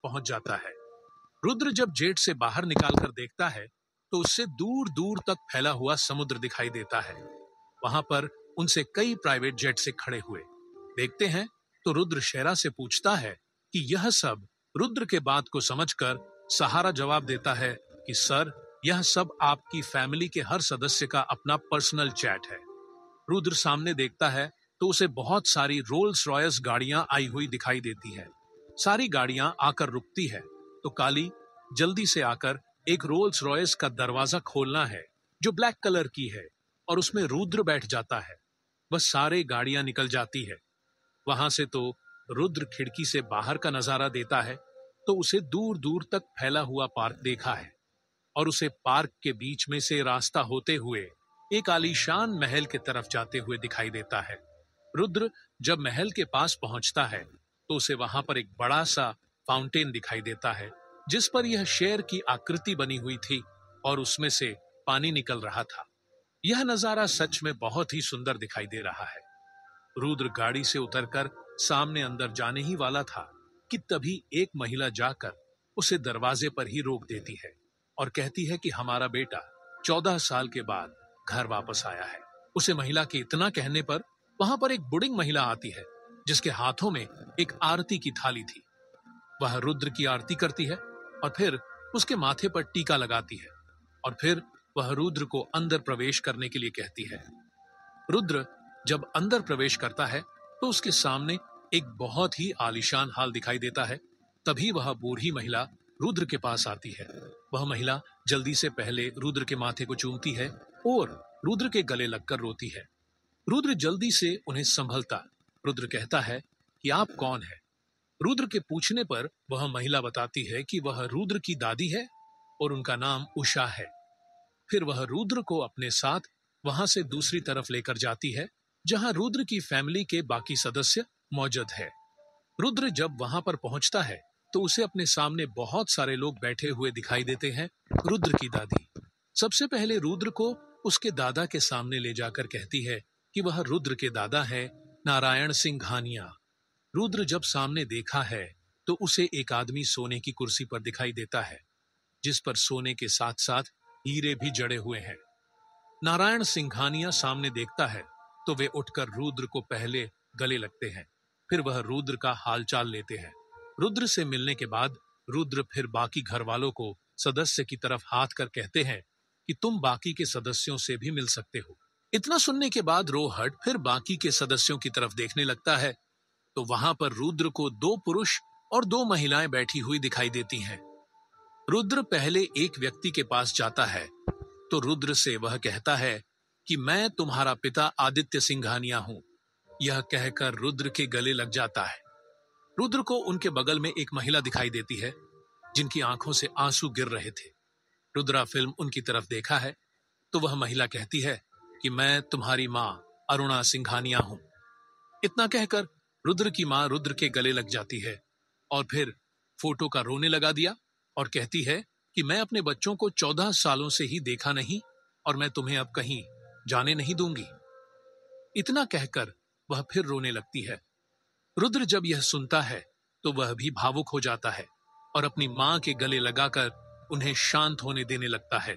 पहुंच जाता है। रुद्र जब जेट से बाहर निकालकर देखता है तो उससे दूर दूर तक फैला हुआ समुद्र दिखाई देता है। वहां पर उनसे कई प्राइवेट जेट से खड़े हुए देखते हैं तो रुद्र शेरा से पूछता है कि यह सब। रुद्र के बात को समझकर सहारा जवाब देता है कि सर, यह सब आपकी फैमिली के हर सदस्य का अपना पर्सनल चैट है। रुद्र सामने देखता है तो उसे बहुत सारी रोल्स रॉयस गाड़ियां आई हुई दिखाई देती है। सारी गाड़ियां आकर रुकती है तो काली जल्दी से आकर एक रोल्स रॉयस का दरवाजा खोलना है जो ब्लैक कलर की है और उसमें रुद्र बैठ जाता है। बस सारे गाड़ियां निकल जाती है। वहां से तो रुद्र खिड़की से बाहर का नजारा देता है तो उसे दूर दूर तक फैला हुआ पार्क देखा है और उसे पार्क के बीच में से रास्ता होते हुए एक आलीशान महल की तरफ जाते हुए दिखाई देता है। रुद्र जब महल के पास पहुंचता है तो उसे वहां पर एक बड़ा सा फाउंटेन दिखाई देता है जिस पर यह शेर की आकृति बनी हुई थी और उसमें से पानी निकल रहा था। यह नजारा सच में बहुत ही सुंदर दिखाई दे रहा है। रुद्र गाड़ी से उतरकर सामने अंदर जाने ही वाला था कि तभी एक महिला जाकर उसे दरवाजे पर ही रोक देती है और कहती है कि हमारा बेटा 14 साल के बाद घर वापस आया है। उसे महिला के इतना कहने पर वहां पर एक बुढ़िंग महिला आती है जिसके हाथों में एक आरती की थाली थी। वह रुद्र की आरती करती है और फिर उसके माथे पर टीका लगाती है और फिर वह रुद्र को अंदर प्रवेश करने के लिए कहती है। रुद्र जब अंदर प्रवेश करता है तो उसके सामने एक बहुत ही आलीशान हाल दिखाई देता है। तभी वह बूढ़ी महिला रुद्र के पास आती है। वह महिला जल्दी से पहले रुद्र के माथे को चूमती है और रुद्र के गले लगकर रोती है। रुद्र जल्दी से उन्हें संभलता। रुद्र कहता है कि आप कौन है? रुद्र के पूछने पर वह महिला बताती है कि वह रुद्र की दादी है और उनका नाम उषा है। फिर वह रुद्र को अपने साथ वहां से दूसरी तरफ लेकर जाती है जहां रुद्र की फैमिली के बाकी सदस्य मौजूद है। रुद्र जब वहां पर पहुंचता है तो उसे अपने सामने बहुत सारे लोग बैठे हुए दिखाई देते हैं। रुद्र की दादी सबसे पहले रुद्र को उसके दादा के सामने ले जाकर कहती है कि वह रुद्र के दादा है, नारायण सिंघानिया। रुद्र जब सामने देखा है तो उसे एक आदमी सोने की कुर्सी पर दिखाई देता है जिस पर सोने के साथ साथ हीरे भी जड़े हुए हैं। नारायण सिंघानिया सामने देखता है तो वे उठकर रुद्र को पहले गले लगते हैं। फिर वह रुद्र का हालचाल लेते हैं। रुद्र से मिलने के बाद रुद्र फिर बाकी घर वालों को सदस्य की तरफ हाथ कर कहते हैं कि तुम बाकी के सदस्यों से भी मिल सकते हो। इतना सुनने के बाद रोहट फिर बाकी के सदस्यों की तरफ देखने लगता है तो वहां पर रुद्र को 2 पुरुष और 2 महिलाएं बैठी हुई दिखाई देती हैं। रुद्र पहले एक व्यक्ति के पास जाता है तो रुद्र से वह कहता है कि मैं तुम्हारा पिता आदित्य सिंघानिया हूं। यह कहकर रुद्र के गले लग जाता है। रुद्र को उनके बगल में एक महिला दिखाई देती है जिनकी आंखों से आंसू गिर रहे थे। रुद्रा फिल्म उनकी तरफ देखा है तो वह महिला कहती है कि मैं तुम्हारी मां अरुणा सिंघानिया हूं। इतना कहकर रुद्र की मां रुद्र के गले लग जाती है और फिर फोटो का रोने लगा दिया और कहती है कि मैं अपने बच्चों को 14 सालों से ही देखा नहीं और मैं तुम्हें अब कहीं जाने नहीं दूंगी। इतना कहकर वह फिर रोने लगती है। रुद्र जब यह सुनता है तो वह भी भावुक हो जाता है और अपनी मां के गले लगाकर उन्हें शांत होने देने लगता है।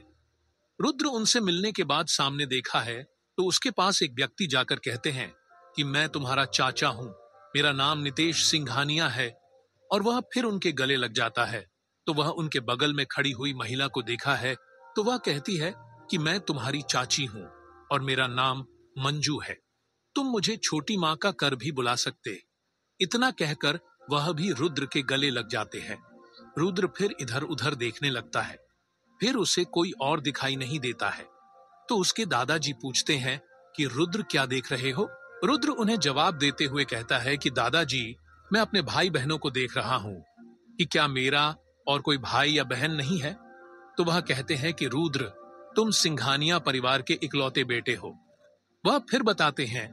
रुद्र उनसे मिलने के बाद सामने देखा है तो उसके पास एक व्यक्ति जाकर कहते हैं कि मैं तुम्हारा चाचा हूं, मेरा नाम नितेश सिंघानिया है। और वह फिर उनके गले लग जाता है तो वह उनके बगल में खड़ी हुई महिला को देखा है तो वह कहती है कि मैं तुम्हारी चाची हूं और मेरा नाम मंजू है, तुम मुझे छोटी मां का कर भी बुला सकते। इतना कहकर वह भी रुद्र के गले लग जाते हैं। रुद्र फिर इधर उधर देखने लगता है। फिर उसे कोई और दिखाई नहीं देता है तो उसके दादाजी पूछते हैं कि रुद्र क्या देख रहे हो? रुद्र उन्हें जवाब देते हुए कहता है कि दादाजी, मैं अपने भाई बहनों को देख रहा हूं कि क्या मेरा और कोई भाई या बहन नहीं है। तो वह कहते हैं कि रुद्र, तुम सिंघानिया परिवार के इकलौते बेटे हो। वह फिर बताते हैं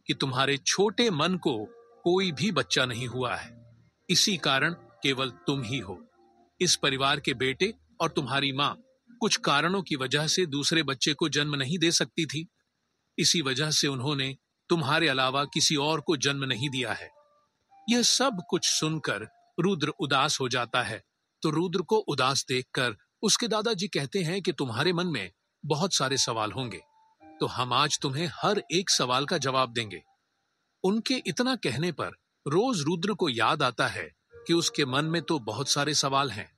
कि तुम्हारे छोटे मन को कोई भी बच्चा नहीं हुआ है, इसी कारण केवल तुम ही हो। इस परिवार के बेटे और तुम्हारी मां कुछ कारणों की वजह से दूसरे बच्चे को जन्म नहीं दे सकती थी, इसी वजह से उन्होंने तुम्हारे अलावा किसी और को जन्म नहीं दिया है। यह सब कुछ सुनकर रुद्र उदास हो जाता है। तो रुद्र को उदास देखकर उसके दादाजी कहते हैं कि तुम्हारे मन में बहुत सारे सवाल होंगे, तो हम आज तुम्हें हर एक सवाल का जवाब देंगे। उनके इतना कहने पर रोज रुद्र को याद आता है कि उसके मन में तो बहुत सारे सवाल हैं।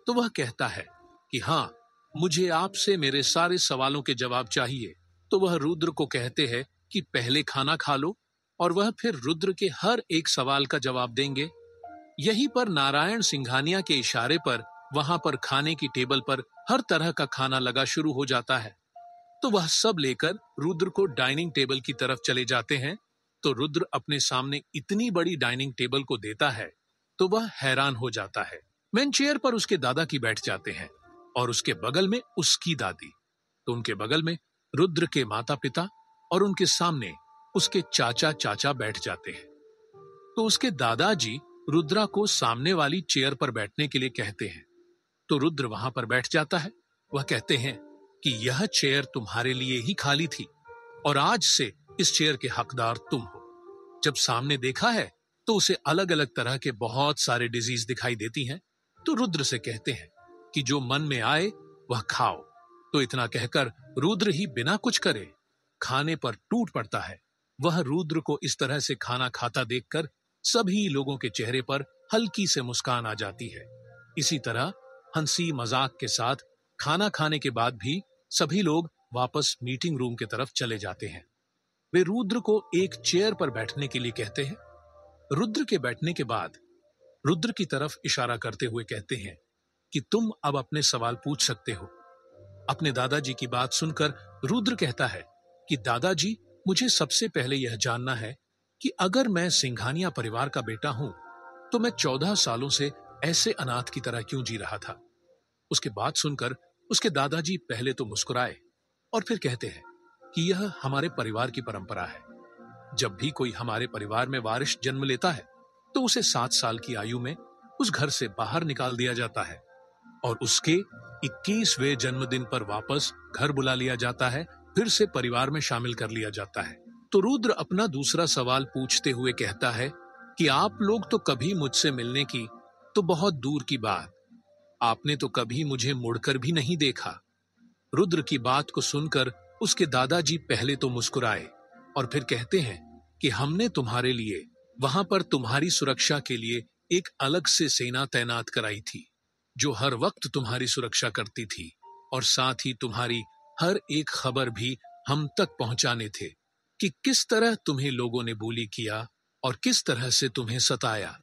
तो वह कहता है कि हाँ, मुझे आपसे मेरे सारे सवालों के जवाब चाहिए। तो वह रुद्र को कहते हैं कि पहले खाना खा लो, और वह फिर रुद्र के हर एक सवाल का जवाब देंगे। यहीं पर नारायण सिंघानिया के इशारे पर वहां पर खाने की टेबल पर हर तरह का खाना लगा शुरू हो जाता है। तो वह सब लेकर रुद्र को डाइनिंग टेबल की तरफ चले जाते हैं। तो रुद्र अपने सामने इतनी बड़ी डाइनिंग टेबल को देता है तो वह हैरान हो जाता है। मेन चेयर पर उसके दादा की बैठ जाते हैं और उसके बगल में उसकी दादी। तो उनके बगल में रुद्र के माता पिता और उनके सामने उसके चाचा चाचा बैठ जाते हैं। तो उसके दादाजी रुद्रा को सामने वाली चेयर पर बैठने के लिए कहते हैं। तो रुद्र वहां पर बैठ जाता है। वह कहते हैं कि यह चेयर तुम्हारे लिए ही खाली थी और आज से इस चेयर के हकदार तुम हो। जब सामने देखा है तो उसे अलग अलग तरह के बहुत सारे डिजीज दिखाई देती हैं। तो रुद्र से कहते हैं कि जो मन में आए वह खाओ। तो इतना कहकर रुद्र ही बिना कुछ करे खाने पर टूट पड़ता है। वह रुद्र को इस तरह से खाना खाता देखकर सभी लोगों के चेहरे पर हल्की से मुस्कान आ जाती है। इसी तरह हंसी मजाक के साथ खाना खाने के बाद भी सभी लोग वापस मीटिंग रूम की तरफ चले जाते हैं। वे रुद्र को एक चेयर पर बैठने के लिए कहते हैं। रुद्र के बैठने के बाद रुद्र की तरफ इशारा करते हुए कहते हैं कि तुम अब अपने सवाल पूछ सकते हो। अपने दादाजी की बात सुनकर रुद्र कहता है कि दादाजी, मुझे सबसे पहले यह जानना है कि अगर मैं सिंघानिया परिवार का बेटा हूं तो मैं 14 सालों से ऐसे अनाथ की तरह क्यों जी रहा था। उसके बात सुनकर उसके दादाजी पहले तो मुस्कुराए और फिर कहते हैं कि यह हमारे परिवार की परंपरा है। जब भी कोई हमारे परिवार में वारिस जन्म लेता है तो उसे 7 साल की आयु में उस घर से बाहर निकाल दिया जाता है और उसके 21वें जन्मदिन पर वापस घर बुला लिया जाता है, फिर से परिवार में शामिल कर लिया जाता है। तो रुद्र अपना दूसरा सवाल पूछते हुए कहता है कि आप लोग तो कभी मुझसे मिलने की तो बहुत दूर की बात, आपने तो कभी मुझे मुड़कर भी नहीं देखा। रुद्र की बात को सुनकर उसके दादाजी पहले तो मुस्कुराए और फिर कहते हैं कि हमने तुम्हारे लिए वहां पर तुम्हारी सुरक्षा के लिए एक अलग से सेना तैनात कराई थी जो हर वक्त तुम्हारी सुरक्षा करती थी और साथ ही तुम्हारी हर एक खबर भी हम तक पहुंचाने थे कि किस तरह तुम्हें लोगों ने bully किया और किस तरह से तुम्हें सताया।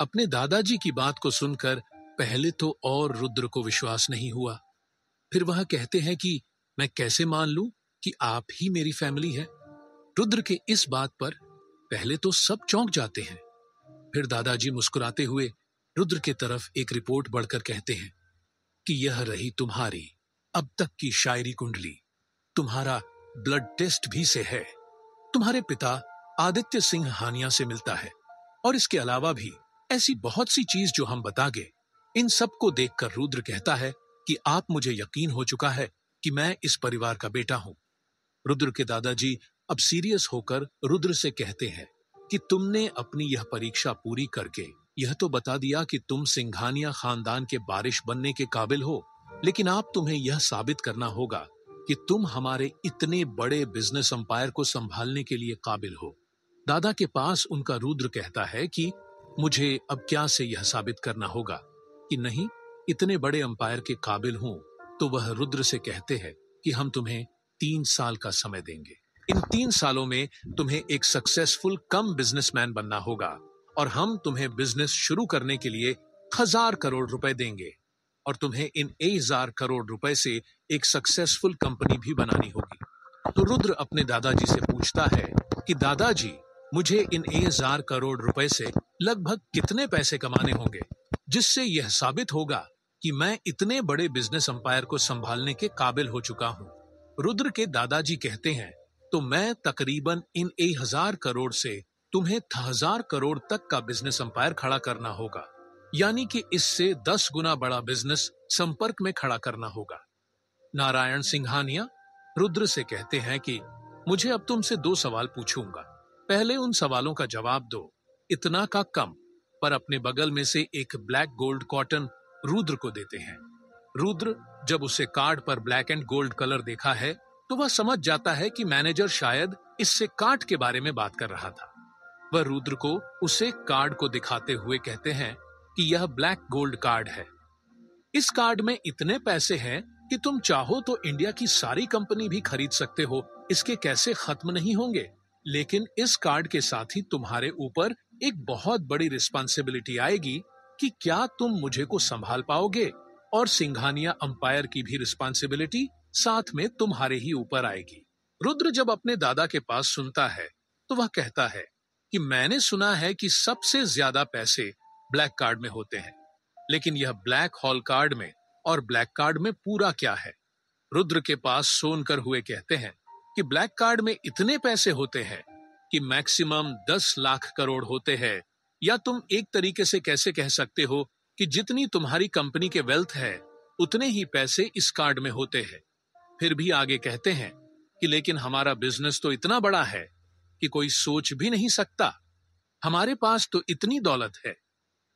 अपने दादाजी की बात को सुनकर पहले तो और रुद्र को विश्वास नहीं हुआ। फिर वह कहते हैं कि मैं कैसे मान लूं कि आप ही मेरी फैमिली है। रुद्र के इस बात पर पहले तो सब चौंक जाते हैं। फिर दादाजी मुस्कुराते हुए रुद्र की तरफ एक रिपोर्ट बढ़कर कहते हैं कि यह रही तुम्हारी अब तक की शायरी कुंडली, तुम्हारा ब्लड टेस्ट भी से है, तुम्हारे पिता आदित्य सिंह हानिया से मिलता है और इसके अलावा भी ऐसी बहुत सी चीज जो हम बता गए। इन सब को देखकर रुद्र कहता है कि आप मुझे यकीन हो चुका है कि मैं इस परिवार का बेटा हूं। रुद्र के दादाजी अब सीरियस होकर रुद्र से कहते हैं कि तुमने अपनी यह परीक्षा पूरी करके यह तो बता दिया कि तुम सिंघानिया खानदान के वारिस बनने के काबिल हो, लेकिन आप तुम्हें यह साबित करना होगा कि तुम हमारे इतने बड़े बिजनेस एम्पायर को संभालने के लिए काबिल हो। दादा के पास उनका रुद्र कहता है कि मुझे अब क्या से यह साबित करना होगा कि नहीं इतने बड़े एम्पायर के काबिल हूं। तो वह रुद्र से कहते हैं कि हम तुम्हें 3 साल का समय देंगे। इन 3 सालों में तुम्हें एक सक्सेसफुल कम बिजनेसमैन बनना होगा और हम तुम्हें बिजनेस शुरू करने के लिए 1000 करोड़ रुपए देंगे और तुम्हें इन 1000 करोड़ रुपए से एक सक्सेसफुल कंपनी भी बनानी होगी। तो रुद्र अपने दादाजी से पूछता है कि दादाजी, मुझे इन 1000 करोड़ रुपए से लगभग कितने पैसे कमाने होंगे जिससे यह साबित होगा कि मैं इतने बड़े बिजनेस एम्पायर को संभालने के काबिल हो चुका हूं। रुद्र के दादाजी कहते हैं तो मैं तकरीबन इन 1000 करोड़ से तुम्हें 1000 करोड़ तक का बिजनेस एम्पायर खड़ा करना होगा, यानी कि इससे 10 गुना बड़ा बिजनेस संपर्क में खड़ा करना होगा। नारायण सिंघानिया रुद्र से कहते हैं कि मुझे अब तुमसे 2 सवाल पूछूंगा, पहले उन सवालों का जवाब दो। इतना का कम पर अपने बगल में से एक ब्लैक गोल्ड कॉटन रुद्र को देते हैं। रुद्र जब उसे कार्ड पर ब्लैक एंड गोल्ड कलर देखा है तो वह समझ जाता है कि मैनेजर शायद इससे कार्ड के बारे में बात कर रहा था। वह रुद्र को उसे कार्ड को दिखाते हुए कहते हैं कि यह ब्लैक गोल्ड कार्ड है। इस कार्ड में इतने पैसे हैं कि तुम चाहो तो इंडिया की सारी कंपनी भी खरीद सकते हो, इसके कैसे खत्म नहीं होंगे। लेकिन इस कार्ड के साथ ही तुम्हारे ऊपर एक बहुत बड़ी रिस्पांसिबिलिटी आएगी कि क्या तुम मुझे को संभाल पाओगे, और सिंघानिया अंपायर की भी रिस्पांसिबिलिटी साथ में तुम्हारे ही ऊपर आएगी। रुद्र जब अपने दादा के पास सुनता है तो वह कहता है कि मैंने सुना है कि सबसे ज्यादा पैसे ब्लैक कार्ड में होते हैं, लेकिन यह ब्लैक हॉल कार्ड में और ब्लैक कार्ड में पूरा क्या है। रुद्र के पास सुनकर हुए कहते हैं कि ब्लैक कार्ड में इतने पैसे होते हैं कि मैक्सिमम 10 लाख करोड़ होते हैं, या तुम एक तरीके से कैसे कह सकते हो कि जितनी तुम्हारी कंपनी के वेल्थ है उतने ही पैसे इस कार्ड में होते हैं। फिर भी आगे कहते हैं कि लेकिन हमारा बिजनेस तो इतना बड़ा है कि कोई सोच भी नहीं सकता। हमारे पास तो इतनी दौलत है,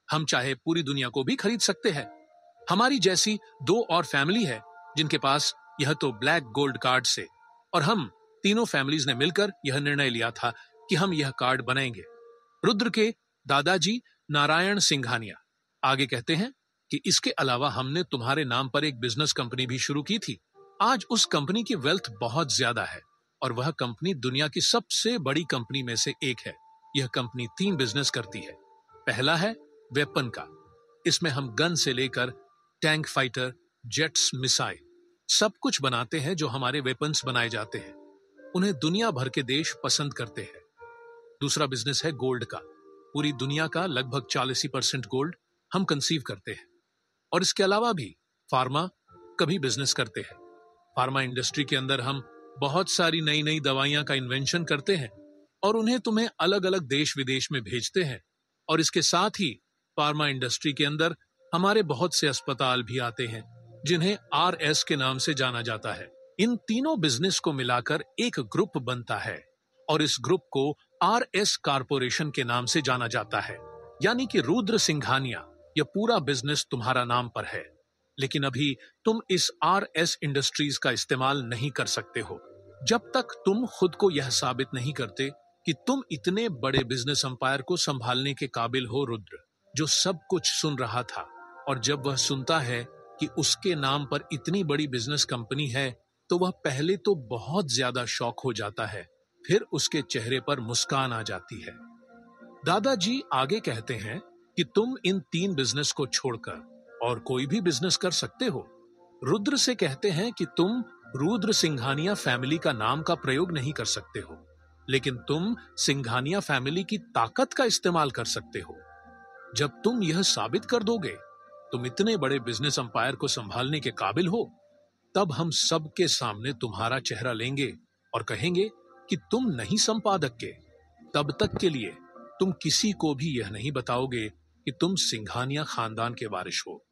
हम चाहे पूरी दुनिया को भी खरीद सकते हैं। हमारी जैसी 2 और फैमिली है जिनके पास यह तो ब्लैक गोल्ड कार्ड से, और हम तीनों फैमिलीज ने मिलकर यह निर्णय लिया था कि हम यह कार्ड बनाएंगे। रुद्र के दादाजी नारायण सिंघानिया आगे कहते हैं कि इसके अलावा हमने तुम्हारे नाम पर एक बिजनेस कंपनी भी शुरू की थी। आज उस कंपनी की वेल्थ बहुत ज्यादा है और वह कंपनी दुनिया की सबसे बड़ी कंपनी में से एक है। यह कंपनी 3 बिजनेस करती है। पहला है वेपन का, इसमें हम गन से लेकर टैंक, फाइटर, जेट्स, मिसाइल सब कुछ बनाते हैं जो हमारे वेपन्स बनाए जाते हैं। उन्हें दुनिया भर के देश पसंद करते हैं। दूसरा बिजनेस है गोल्ड का। पूरी दुनिया का लगभग 40% गोल्ड हम कंसीव करते हैं। और इसके अलावा भी फार्मा का भी बिजनेस करते हैं। फार्मा इंडस्ट्री के अंदर हम बहुत सारी नई नई दवाइयां का इन्वेंशन करते हैं और उन्हें तुम्हें अलग अलग देश विदेश में भेजते हैं। और इसके साथ ही फार्मा इंडस्ट्री के अंदर हमारे बहुत से अस्पताल भी आते हैं जिन्हें RS के नाम से जाना जाता है। इन तीनों बिजनेस को मिलाकर एक ग्रुप बनता है और इस ग्रुप को RS कारपोरेशन के नाम से जाना जाता है। यानी कि रुद्र सिंघानिया, यह पूरा बिजनेस तुम्हारा नाम पर है, लेकिन अभी तुम इस RS इंडस्ट्रीज का इस्तेमाल नहीं कर सकते हो जब तक तुम खुद को यह साबित नहीं करते कि तुम इतने बड़े बिजनेस अंपायर को संभालने के काबिल हो। रुद्र जो सब कुछ सुन रहा था, और जब वह सुनता है कि उसके नाम पर इतनी बड़ी बिजनेस कंपनी है तो वह पहले तो बहुत ज्यादा शॉक हो जाता है, फिर उसके चेहरे पर मुस्कान आ जाती है। दादाजी आगे कहते हैं कि तुम इन 3 बिजनेस को छोड़कर और कोई भी बिजनेस कर सकते हो। रुद्र से कहते हैं कि तुम रुद्र सिंघानिया फैमिली का नाम का प्रयोग नहीं कर सकते हो, लेकिन तुम सिंघानिया फैमिली की ताकत का इस्तेमाल कर सकते हो। जब तुम यह साबित कर दोगे तुम इतने बड़े बिजनेस अंपायर को संभालने के काबिल हो, तब हम सबके सामने तुम्हारा चेहरा लेंगे और कहेंगे कि तुम नहीं संपादक के। तब तक के लिए तुम किसी को भी यह नहीं बताओगे कि तुम सिंघानिया खानदान के वारिस हो।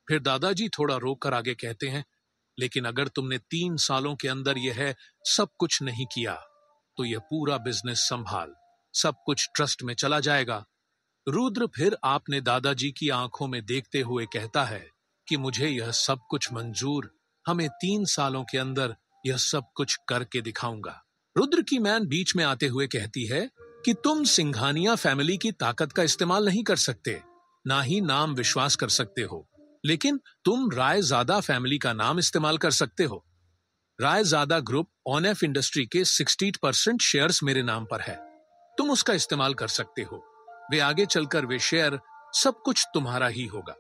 फिर दादाजी थोड़ा रोक कर आगे कहते हैं, लेकिन अगर तुमने 3 सालों के अंदर यह सब कुछ नहीं किया तो यह पूरा बिजनेस संभाल सब कुछ ट्रस्ट में चला जाएगा। रुद्र फिर आपने दादाजी की आंखों में देखते हुए कहता है कि मुझे यह सब कुछ मंजूर, हमें 3 सालों के अंदर यह सब कुछ करके दिखाऊंगा। रुद्र की मैन बीच में आते हुए कहती है कि तुम सिंघानिया फैमिली की ताकत का इस्तेमाल नहीं कर सकते, ना ही नाम विश्वास कर सकते हो, लेकिन तुम रायजादा फैमिली का नाम इस्तेमाल कर सकते हो। रायजादा ग्रुप ऑनएफ इंडस्ट्री के 60% शेयर्स मेरे नाम पर है, तुम उसका इस्तेमाल कर सकते हो। वे आगे चलकर वे शेयर सब कुछ तुम्हारा ही होगा।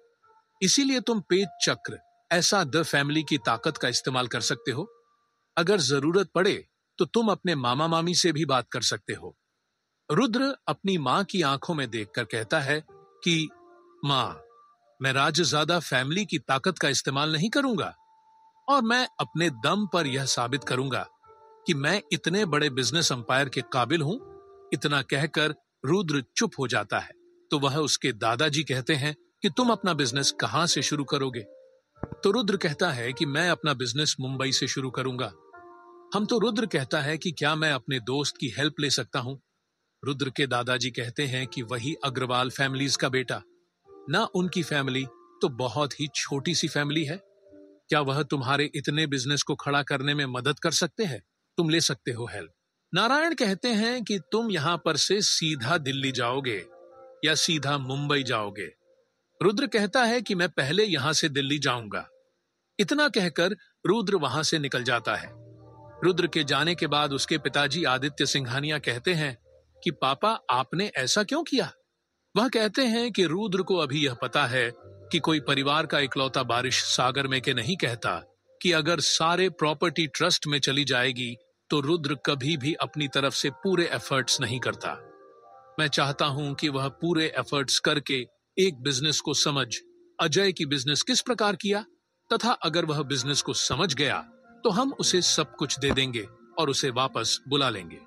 इसीलिए तुम पेज चक्र ऐसा द फैमिली की ताकत का इस्तेमाल कर सकते हो। अगर जरूरत पड़े तो तुम अपने मामा मामी से भी बात कर सकते हो। रुद्र अपनी मां की आंखों में देखकर कहता है कि मां, मैं राजजादा फैमिली की ताकत का इस्तेमाल नहीं करूंगा और मैं अपने दम पर यह साबित करूंगा कि मैं इतने बड़े बिजनेस अंपायर के काबिल हूं। इतना कहकर रुद्र चुप हो जाता है तो वह उसके दादाजी कहते हैं कि तुम अपना बिजनेस कहां से शुरू करोगे। तो रुद्र कहता है कि मैं अपना बिजनेस मुंबई से शुरू करूंगा। हम तो रुद्र कहता है कि क्या मैं अपने दोस्त की हेल्प ले सकता हूं। रुद्र के दादाजी कहते हैं कि वही अग्रवाल फैमिलीज का बेटा, ना उनकी फैमिली तो बहुत ही छोटी सी फैमिली है। क्या वह तुम्हारे इतने बिजनेस को खड़ा करने में मदद कर सकते हैं? तुम ले सकते हो हेल्प। नारायण कहते हैं कि तुम यहां पर से सीधा दिल्ली जाओगे या सीधा मुंबई जाओगे। रुद्र कहता है कि मैं पहले यहां से दिल्ली जाऊंगा। इतना कहकर रुद्र वहां से निकल जाता है। रुद्र के जाने के बाद उसके पिताजी आदित्य सिंघानिया कहते हैं कि पापा आपने ऐसा क्यों किया? वह कहते हैं कि रुद्र को अभी यह पता है कि कोई परिवार का इकलौता बारिश सागर में के नहीं कहता कि अगर सारे प्रॉपर्टी ट्रस्ट में चली जाएगी तो रुद्र कभी भी अपनी तरफ से पूरे एफर्ट्स नहीं करता। मैं चाहता हूं कि वह पूरे एफर्ट्स करके एक बिजनेस को समझ अजय की बिजनेस किस प्रकार किया, तथा अगर वह बिजनेस को समझ गया तो हम उसे सब कुछ दे देंगे और उसे वापस बुला लेंगे।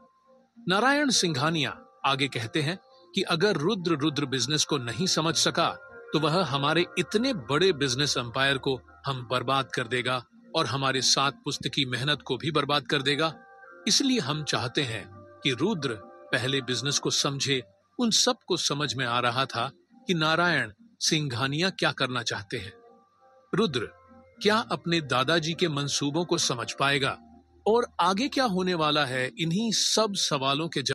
नारायण सिंघानिया आगे कहते हैं कि अगर रुद्र बिजनेस को नहीं समझ सका तो वह हमारे इतने बड़े बिजनेस एम्पायर को हम बर्बाद कर देगा और हमारे 7 पुस्तकी मेहनत को भी बर्बाद कर देगा। इसलिए हम चाहते हैं कि रुद्र पहले बिजनेस को समझे। उन सब को समझ में आ रहा था कि नारायण सिंघानिया क्या करना चाहते हैं। रुद्र क्या अपने दादाजी के मंसूबों को समझ पाएगा और आगे क्या होने वाला है, इन्हीं सब सवालों के